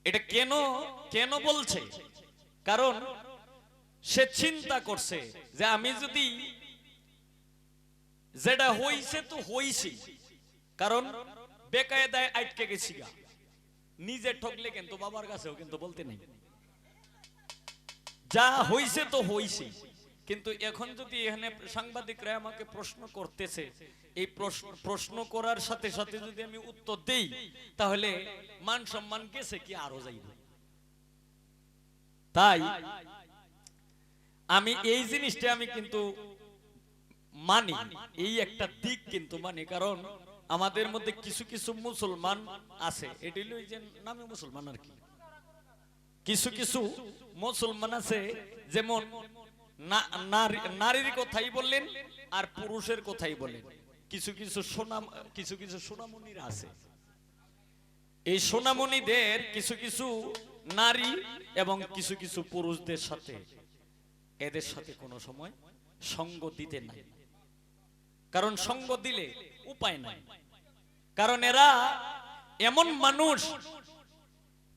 এটা কেন কেন বলছে? কারণ সে চিন্তা করছে যে আমি যদি যেটা হইছে তো হইছি, কারণ বেকায়দায় আটকে গেছি গা, নিজে ঠকলে কিন্তু বাবার কাছেও কিন্তু বলতে নেই, যা হইছে তো হইছে। কিন্তু এখন যদি এখানে সাংবাদিকরা আমাকে প্রশ্ন করতেছে, এই প্রশ্ন করার সাথে সাথে যদি আমি উত্তর দেই, তাহলে মান সম্মান গেছে কি আরো যাইব। তাই আমি এই জিনিসটা আমি কিন্তু মানি, এই একটা দিক কিন্তু মানি। কারণ আমাদের মধ্যে কিছু কিছু মুসলমান আছে, এটি হলো যে নামে মুসলমান আর কি, কিছু কিছু মুসলমান আছে যেমন নারীর কথাই বললেন আর পুরুষের কথাই বলেন। কিছু কিছু সোনামণিরা আছে, এই সোনামণিদের কিছু কিছু নারী এবং কিছু কিছু পুরুষদের সাথে, এদের সাথে কোনো সময় সঙ্গ দিতে নাই। কারণ সঙ্গ দিলে উপায় নাই, কারণ এরা এমন মানুষ,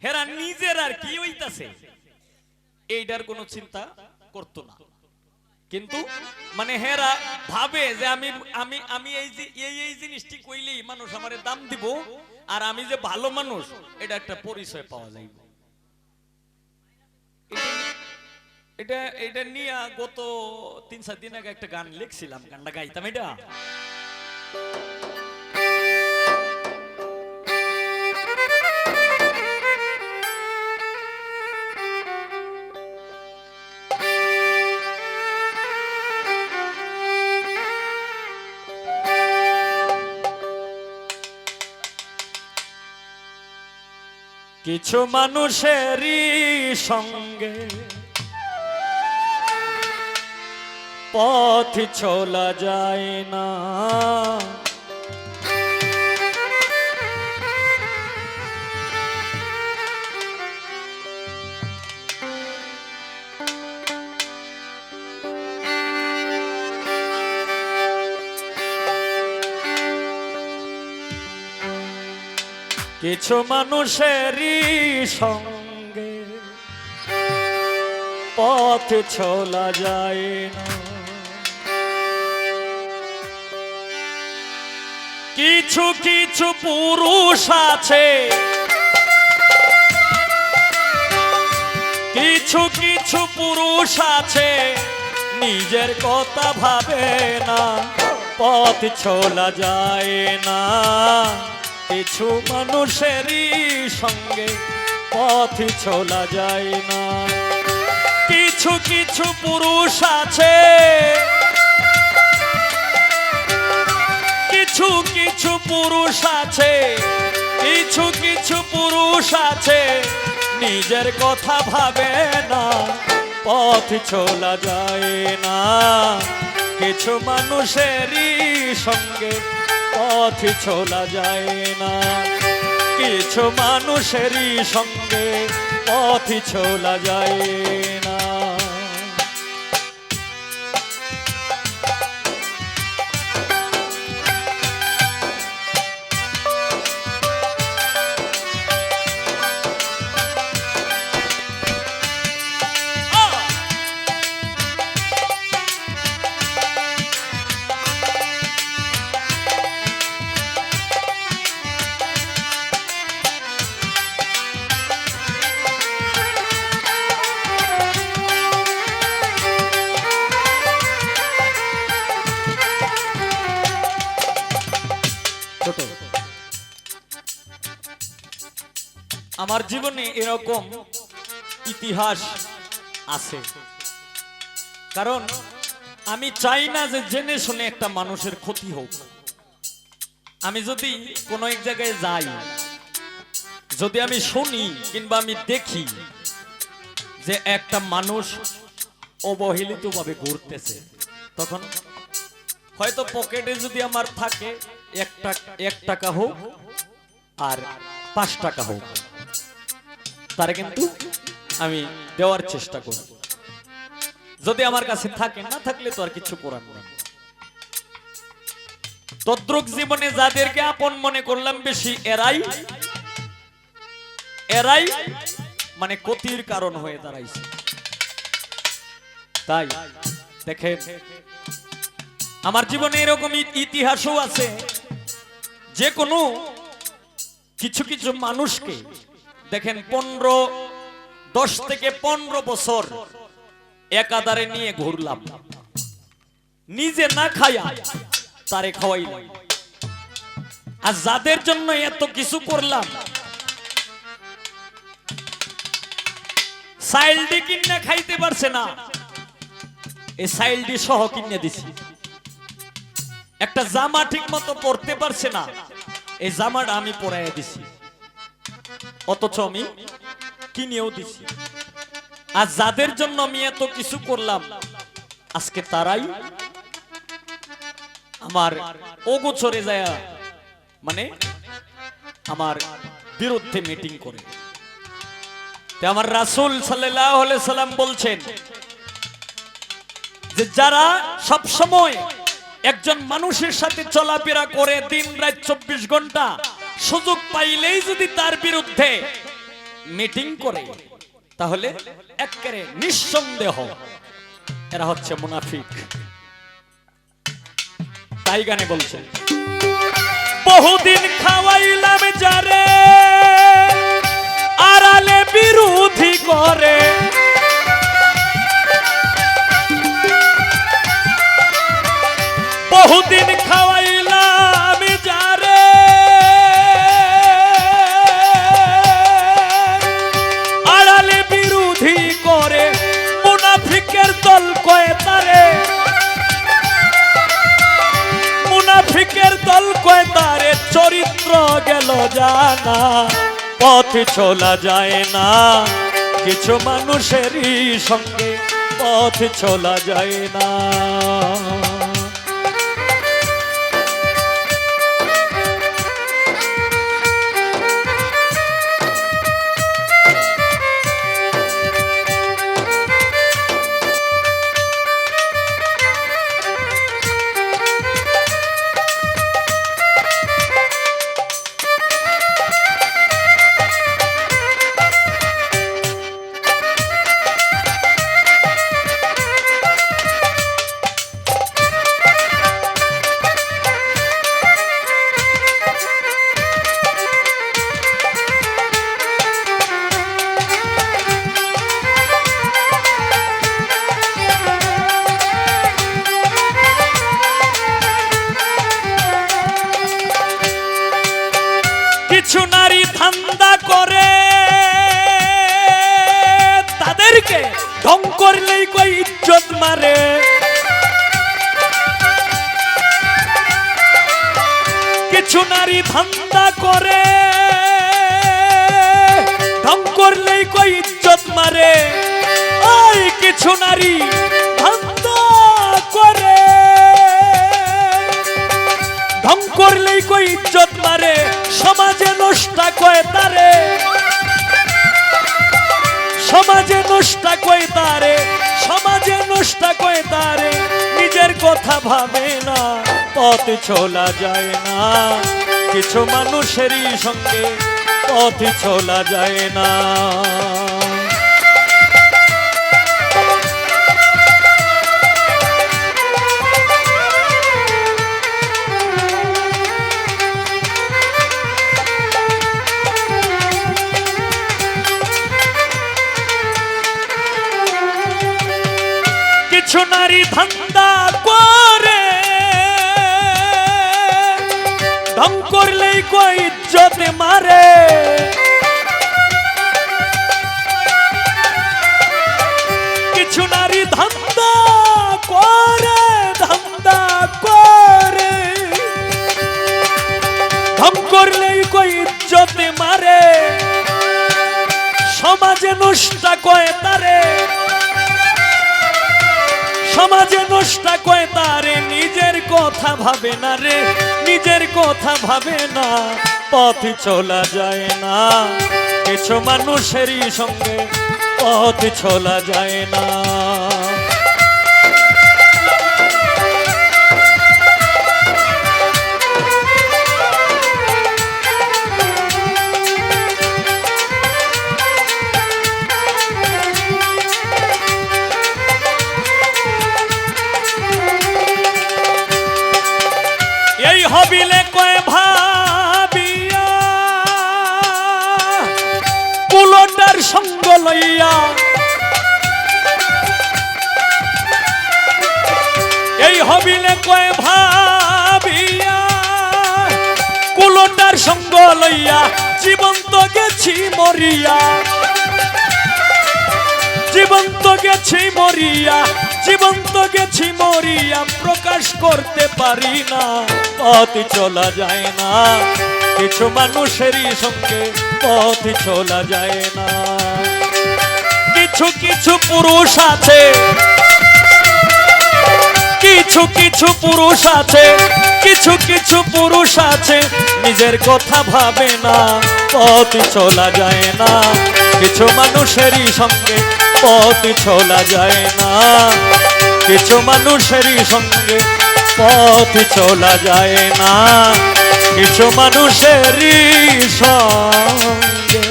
হেরা নিজের আর কি হইতাছে এইটার কোনো চিন্তা করতো না। কিন্তু মানে হেরা ভাবে যে আমি আমি আমি এই যে এই জিনিসটি কইলেই মানুষ আমারে দাম দিব, আর আমি যে ভালো মানুষ এটা একটা পরিচয় পাওয়া যাইবে। এটা এটা নিয়ে গত 3-4 দিন আগে একটা গান লিখছিলাম, গানটা গাইতাম। এটা কিছু মানুষেরই সঙ্গে পথ চলা যায় না, কিছু মানুষেরই সঙ্গে পথ চলা যায় না, কিছু কিছু পুরুষ আছে, কিছু কিছু পুরুষ আছে নিজের কথা ভাবে না, পথ চলা যায় না। কিছু মানুষেরই সঙ্গে পথ চলা যায় না, কিছু কিছু পুরুষ আছে, কিছু কিছু পুরুষ আছে, কিছু কিছু পুরুষ আছে নিজের কথা ভাবে না, পথ চলা যায় না। কিছু মানুষেরই সঙ্গে পথ চলা যায় না, কিছু মানুষেরই সঙ্গে পথ চলা যায় না। আমার জীবনে এরকম ইতিহাস আছে, কারণ আমি চাই না যে জেনে শুনে একটা মানুষের ক্ষতি হোক। আমি যদি কোনো এক জায়গায় যাই, যদি আমি শুনি কিংবা আমি দেখি যে একটা মানুষ অবহেলিতভাবে ঘুরতেছে, তখন হয়তো পকেটে যদি আমার থাকে 1 টাকা হোক আর 5 টাকা হোক, তারে কিন্তু আমি দেওয়ার চেষ্টা করি। যদি আমার কাছে থাকে, না থাকলে তো আর কিছু করার নেই। তদ্রুপ জীবনে যাদেরকে আপন মনে করলাম বেশি, এরাই এরাই মানে ক্ষতির কারণ হয়ে দাঁড়াইছে। তাই দেখেন আমার জীবনে এরকম ইতিহাসও আছে, যে কোনো কিছু কিছু মানুষকে দেখেন 10 থেকে 15 বছর একাধারে নিয়ে ঘুরলাম, নিজে না খায়া তারে খাওয়াইলাম। আর যাদের জন্য এত কিছু করলাম, চাইল্ডি কিনে খাইতে পারছে না, এই চাইল্ডি সহ কিনে দিছি। একটা জামা ঠিক মতো পরতে পারছে না, এই জামাটা আমি পরাইয়া দিছি, অথচ আমি কিনেও দিছি। আর যাদের জন্য আমি এত কিছু করলাম, আজকে তারাই আমার অগোচরে যায় মানে আমার বিরুদ্ধে মিটিং করে। আমার রাসূল সাল্লাল্লাহু আলাইহি সাল্লাম বলছেন যে যারা সব সময় একজন মানুষের সাথে চলাফেরা করে দিন রাত 24 ঘন্টা, সুযোগ পাইলেই যদি তার বিরুদ্ধে মিটিং করে, তাহলে একেবারে নিঃসন্দেহ এরা হচ্ছে মুনাফিক। তাই গানে বলছেন বহুদিন খাওয়াইলাম যারে আড়ালে বিরোধী করে, বহুদিন খাওয়াইলাম যারে আড়ালে বিরোধী করে, মুনাফিকের দল কয় তারে, মুনাফিকের দল কয় তারে চরিত্র গেল জানা, পথ চলা যায় না কিছু মানুষেরই সঙ্গে, পথ চলা যায় না। কিছু নারী ধান্দা করে, তাদেরকে ঢং করলেই কই ইজ্জত মারে, কিছু নারী ধান্দা করে, ঢং করলেই কই ইজ্জত মারে, ওই কিছু নারী ধান্দা করে, ঢং করলেই কই ইজ্জত মারে, সমাজে নষ্ট কয় তারে, সমাজে নষ্ট কয় তারে, সমাজে নষ্ট কয় তারে, নিজের কথা ভাবে না, পথ চলা যায় না কিছু মানুষেরই সঙ্গে, পথ চলা যায় না। কিছু নারী ধান্দা করে, ঢং করলেই কই ইজ্জত মারে, কিছু নারী ধান্দা করে, ধান্দা করে, ঢং করলেই কই ইজ্জত মারে, সমাজে নষ্ট কয় তারে, সমাজে নষ্ট কয় তারে, নিজের কথা ভাবে না রে, নিজের কথা ভাবে না, পথ চলা যায় না কিছু মানুষেরই সঙ্গে, পথ চলা যায় না। লইয়া এই হবিলে কয় ভাবিয়া কুলোটার সঙ্গ লইয়া জীবন্ত গেছি মরিয়া জীবন্ত গেছি মরিয়া জীবন্ত গেছি মরিয়া প্রকাশ করতে পারি না পথ চলা যায় না কিছু মানুষেরই সঙ্গে পথ চলা যায় না কিছু কিছু পুরুষ আছে কিছু কিছু পুরুষ আছে কিছু কিছু পুরুষ আছে নিজের কথা ভাবে না পথ চলা যায় না কিছু মানুষেরই সঙ্গে পথ চলা যায় না কিছু মানুষেরই সঙ্গে পথ চলা যায় না কিছু মানুষেরই সঙ্গে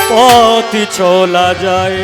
পথ চলা যায়